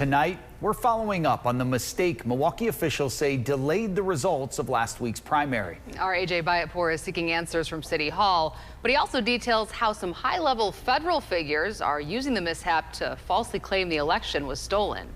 Tonight, we're following up on the mistake Milwaukee officials say delayed the results of last week's primary. Our AJ Bayatpour is seeking answers from City Hall, but he also details how some high-level federal figures are using the mishap to falsely claim the election was stolen.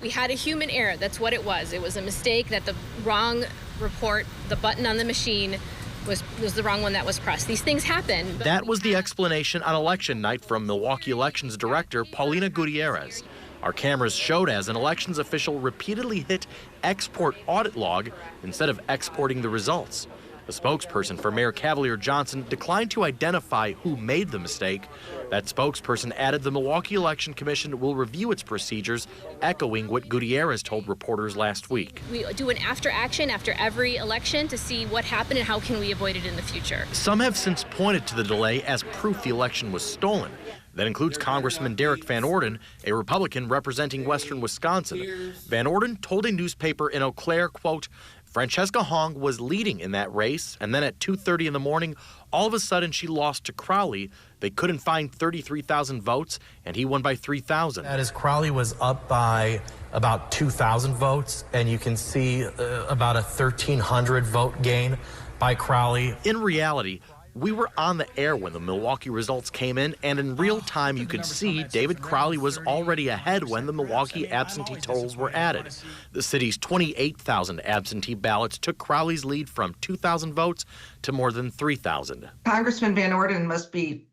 We had a human error. That's what it was. It was a mistake that the wrong report, the button on the machine was the wrong one that was pressed. These things happen. That was the explanation on election night from Milwaukee Elections Director Paulina Gutierrez. Our cameras showed as an elections official repeatedly hit export audit log instead of exporting the results. The spokesperson for Mayor Cavalier Johnson declined to identify who made the mistake. That spokesperson added the Milwaukee Election Commission will review its procedures, echoing what Gutierrez told reporters last week. We do an after action after every election to see what happened and how can we avoid it in the future. Some have since pointed to the delay as proof the election was stolen. That includes Congressman Derek Van Orden, a Republican representing western Wisconsin. Van Orden told a newspaper in Eau Claire, quote, Francesca Hong was leading in that race, and then at 2:30 in the morning, all of a sudden she lost to Crowley. They couldn't find 33,000 votes, and he won by 3,000. That is, Crowley was up by about 2,000 votes, and you can see about a 1,300 vote gain by Crowley. In reality, we were on the air when the Milwaukee results came in, and in real time you could see David Crowley was already ahead when the Milwaukee absentee totals were added. The city's 28,000 absentee ballots took Crowley's lead from 2,000 votes to more than 3,000. Congressman Van Orden must be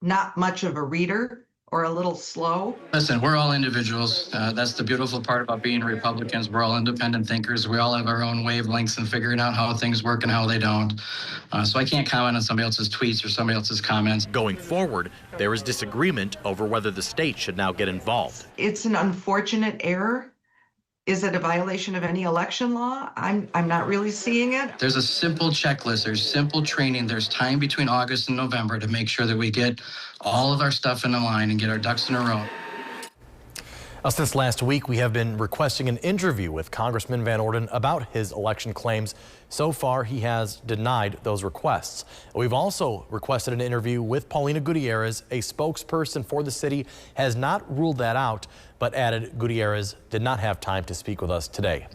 not much of a reader or a little slow. Listen, we're all individuals. That's the beautiful part about being Republicans. We're all independent thinkers. We all have our own wavelengths in figuring out how things work and how they don't. So I can't comment on somebody else's tweets or somebody else's comments. Going forward, there is disagreement over whether the state should now get involved. It's an unfortunate error. Is it a violation of any election law? I'm not really seeing it. There's a simple checklist. There's simple training. There's time between August and November to make sure that we get all of our stuff in the line and get our ducks in a row. Since last week, we have been requesting an interview with Congressman Van Orden about his election claims. So far, he has denied those requests. We've also requested an interview with Paulina Gutierrez. A spokesperson for the city has not ruled that out, but added Gutierrez did not have time to speak with us today.